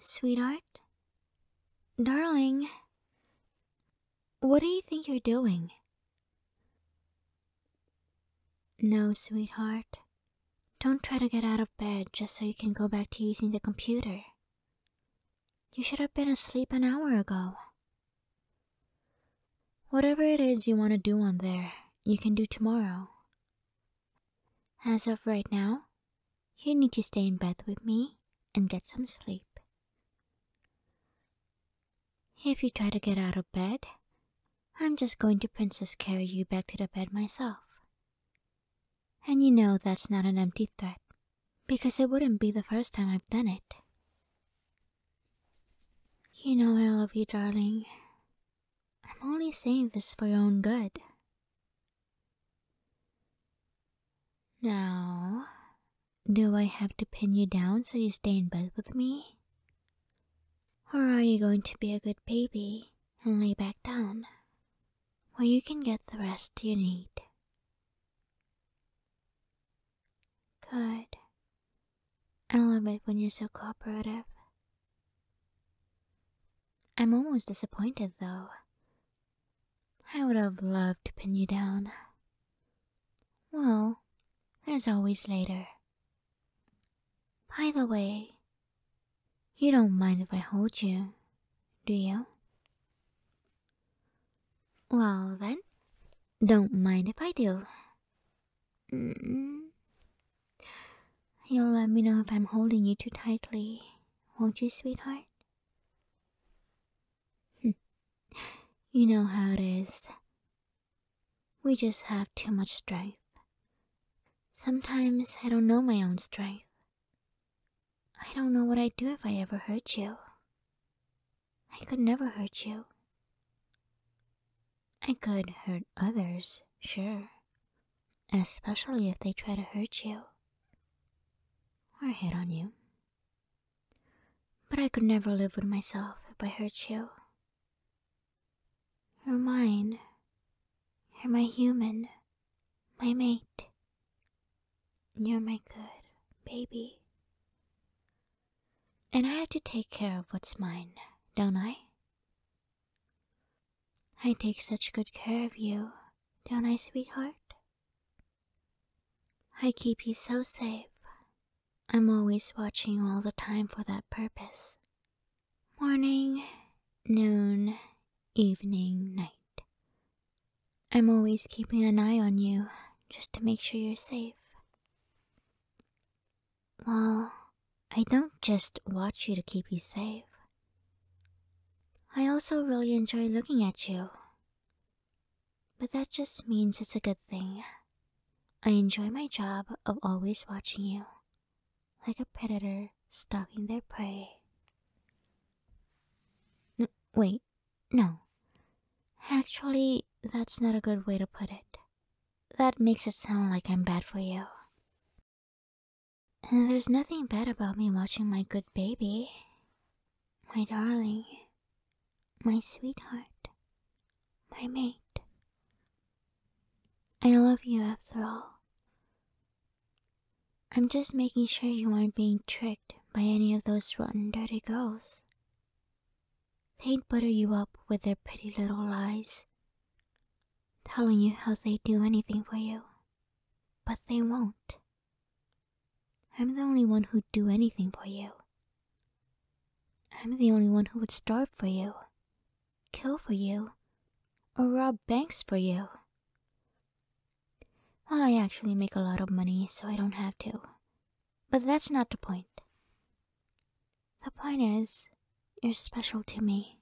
Sweetheart? Darling? What do you think you're doing? No, sweetheart. Don't try to get out of bed just so you can go back to using the computer. You should have been asleep an hour ago. Whatever it is you want to do on there, you can do tomorrow. As of right now, you need to stay in bed with me and get some sleep. If you try to get out of bed, I'm just going to princess carry you back to the bed myself. And you know that's not an empty threat, because it wouldn't be the first time I've done it. You know I love you, darling. I'm only saying this for your own good. Now, do I have to pin you down so you stay in bed with me? Or are you going to be a good baby and lay back down, where you can get the rest you need? Good. I love it when you're so cooperative. I'm almost disappointed though. I would have loved to pin you down. Well, there's always later. By the way, you don't mind if I hold you, do you? Well then, don't mind if I do. You'll let me know if I'm holding you too tightly, won't you, sweetheart? You know how it is. We just have too much strength. Sometimes I don't know my own strength. I don't know what I'd do if I ever hurt you. I could never hurt you. I could hurt others, sure. Especially if they try to hurt you. Or hit on you. But I could never live with myself if I hurt you. You're mine. You're my human. My mate. You're my good baby. And I have to take care of what's mine, don't I? I take such good care of you, don't I, sweetheart? I keep you so safe. I'm always watching you all the time for that purpose. Morning, noon, evening, night. I'm always keeping an eye on you, just to make sure you're safe. Well, I don't just watch you to keep you safe. I also really enjoy looking at you. But that just means it's a good thing. I enjoy my job of always watching you, like a predator stalking their prey. Wait, no. Actually, that's not a good way to put it. That makes it sound like I'm bad for you. And there's nothing bad about me watching my good baby. My darling. My sweetheart. My mate. I love you after all. I'm just making sure you aren't being tricked by any of those rotten, dirty girls. They'd butter you up with their pretty little lies, telling you how they'd do anything for you, but they won't. I'm the only one who'd do anything for you. I'm the only one who would starve for you, kill for you, or rob banks for you. Well, I actually make a lot of money, so I don't have to. But that's not the point. The point is, you're special to me.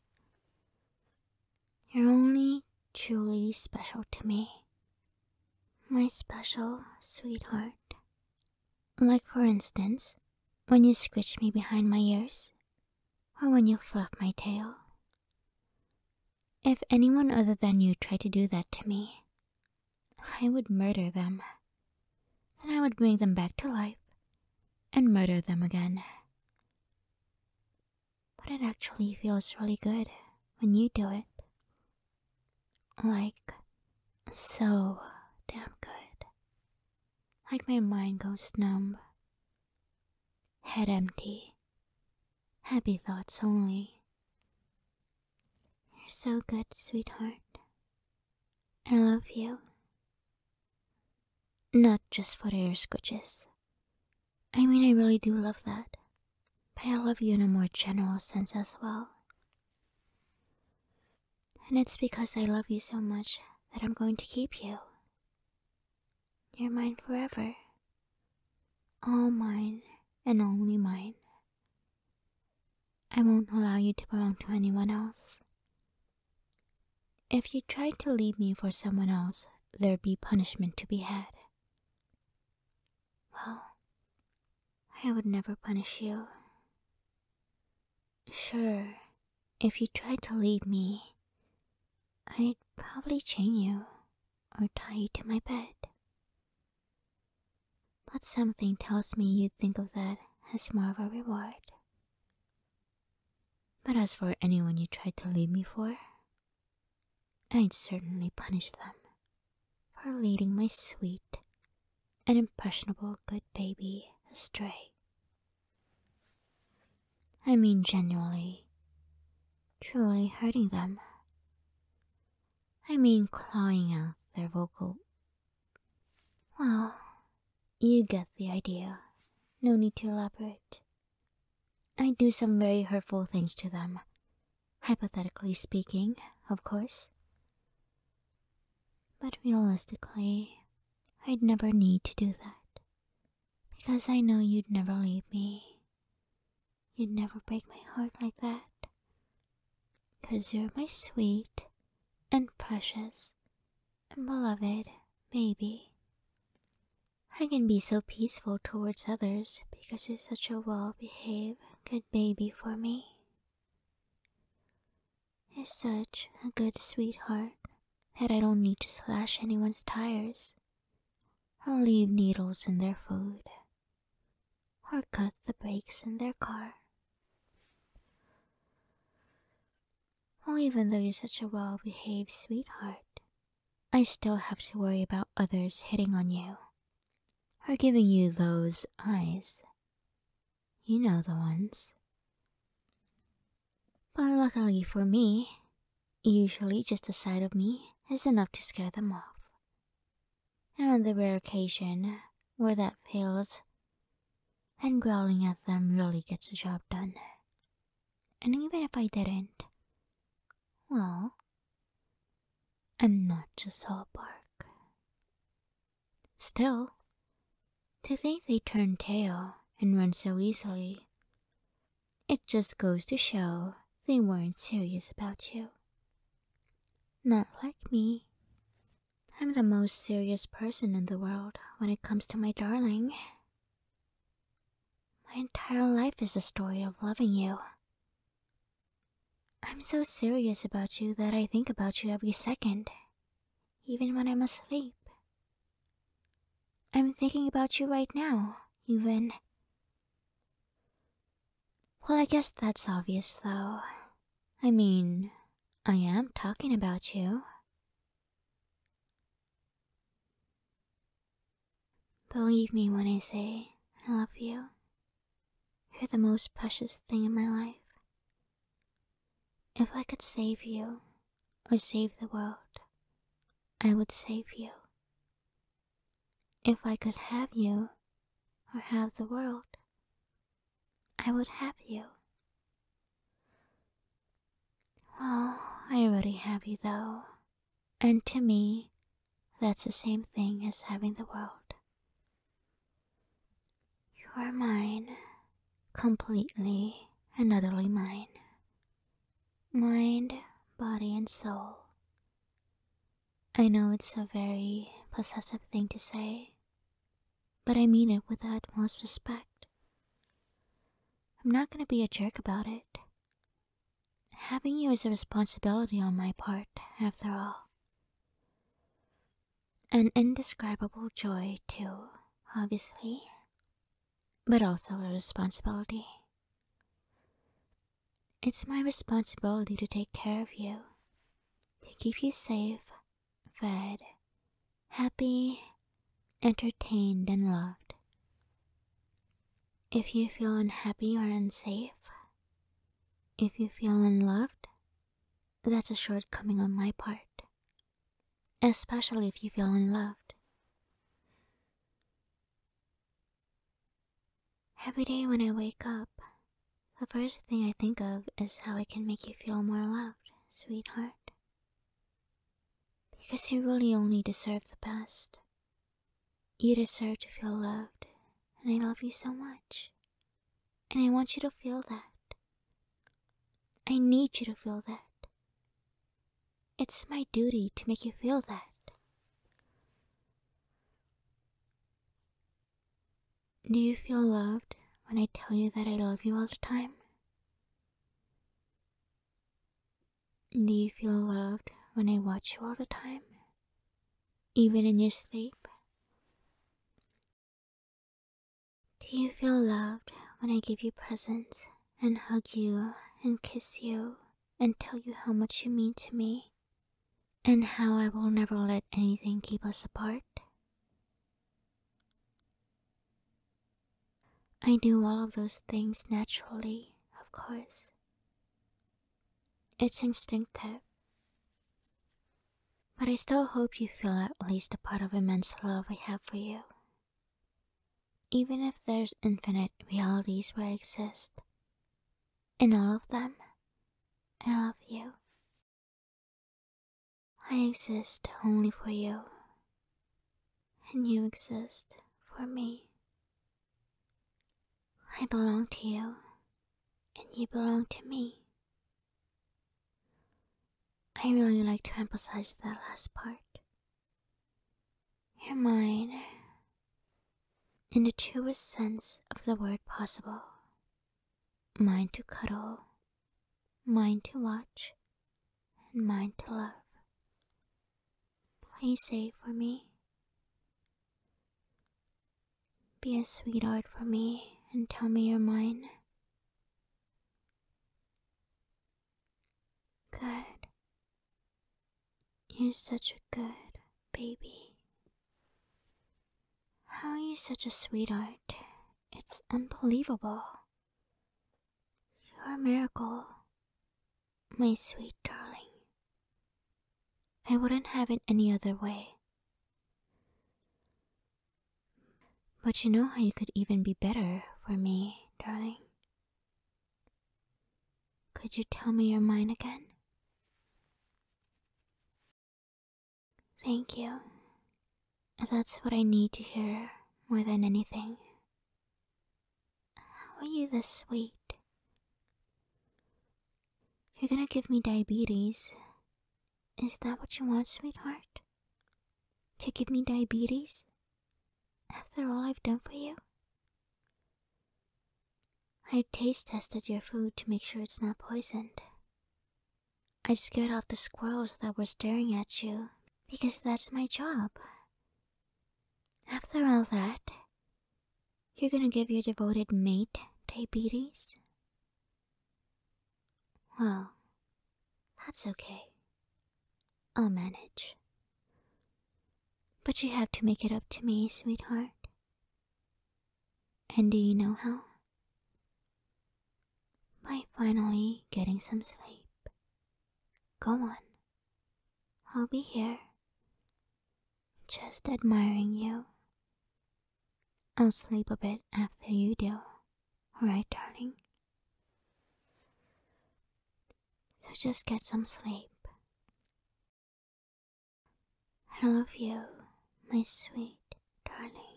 You're only truly special to me. My special sweetheart. Like for instance, when you scratch me behind my ears, or when you fluff my tail. If anyone other than you tried to do that to me, I would murder them. Then I would bring them back to life and murder them again. But it actually feels really good when you do it. Like, so damn good. Like my mind goes numb, head empty, Happy thoughts only. You're so good, sweetheart. I love you. Not just for your scritches. I mean, I really do love that. But I love you in a more general sense as well. And it's because I love you so much that I'm going to keep you. You're mine forever. All mine and only mine. I won't allow you to belong to anyone else. If you tried to leave me for someone else, there'd be punishment to be had. Well, I would never punish you. Sure, if you tried to leave me, I'd probably chain you or tie you to my bed. But something tells me you'd think of that as more of a reward. But as for anyone you tried to leave me for, I'd certainly punish them for leading my sweet and impressionable good baby astray. I mean genuinely, truly hurting them. I mean clawing out their vocal... Well, you get the idea. No need to elaborate. I do some very hurtful things to them. Hypothetically speaking, of course. But realistically, I'd never need to do that. Because I know you'd never leave me. You'd never break my heart like that. 'Cause you're my sweet and precious and beloved baby. I can be so peaceful towards others because you're such a well-behaved, good baby for me. You're such a good sweetheart that I don't need to slash anyone's tires, or leave needles in their food, or cut the brakes in their car. Well, even though you're such a well-behaved sweetheart, I still have to worry about others hitting on you, or giving you those eyes. You know the ones. But luckily for me, usually just the sight of me is enough to scare them off. And on the rare occasion where that fails, then growling at them really gets the job done. And even if I didn't, well, I'm not just all bark. Still, to think they turn tail and run so easily, it just goes to show they weren't serious about you. Not like me. I'm the most serious person in the world when it comes to my darling. My entire life is a story of loving you. I'm so serious about you that I think about you every second, even when I'm asleep. I'm thinking about you right now, even. Well, I guess that's obvious, though. I mean, I am talking about you. Believe me when I say I love you. You're the most precious thing in my life. If I could save you, or save the world, I would save you. If I could have you, or have the world, I would have you. Well, I already have you though, and to me, that's the same thing as having the world. You are mine, completely and utterly mine. Mind, body, and soul. I know it's a very possessive thing to say, but I mean it with the utmost respect. I'm not gonna be a jerk about it. Having you is a responsibility on my part, after all. An indescribable joy, too, obviously, but also a responsibility. It's my responsibility to take care of you, to keep you safe, fed, happy, entertained, and loved. If you feel unhappy or unsafe, If you feel unloved, that's a shortcoming on my part. Especially if you feel unloved. Every day when I wake up, the first thing I think of is how I can make you feel more loved, sweetheart. Because you really only deserve the best. You deserve to feel loved, and I love you so much. And I want you to feel that. I need you to feel that. It's my duty to make you feel that. Do you feel loved when I tell you that I love you all the time? Do you feel loved when I watch you all the time? Even in your sleep? Do you feel loved when I give you presents and hug you and kiss you and tell you how much you mean to me and how I will never let anything keep us apart? I do all of those things naturally, of course. It's instinctive. But I still hope you feel at least a part of immense love I have for you. Even if there's infinite realities where I exist, in all of them, I love you. I exist only for you, and you exist for me. I belong to you, and you belong to me. I really like to emphasize that last part. You're mine, in the truest sense of the word possible. Mine to cuddle, mine to watch, and mine to love. Please say it for me. Be a sweetheart for me and tell me you're mine. Good. You're such a good baby. How are you such a sweetheart? It's unbelievable. You're a miracle, my sweet darling. I wouldn't have it any other way. But you know how you could even be better for me, darling. Could you tell me you're mine again? Thank you. That's what I need to hear more than anything. How are you this sweet? You're gonna give me diabetes. Is that what you want, sweetheart? To give me diabetes? After all I've done for you? I taste tested your food to make sure it's not poisoned. I've scared off the squirrels that were staring at you, because that's my job. After all that, you're gonna give your devoted mate diabetes? Well, that's okay. I'll manage. But you have to make it up to me, sweetheart. And do you know how? By finally getting some sleep. Go on. I'll be here. Just admiring you. I'll sleep a bit after you do. Alright, darling? So just get some sleep. I love you, my sweet darling.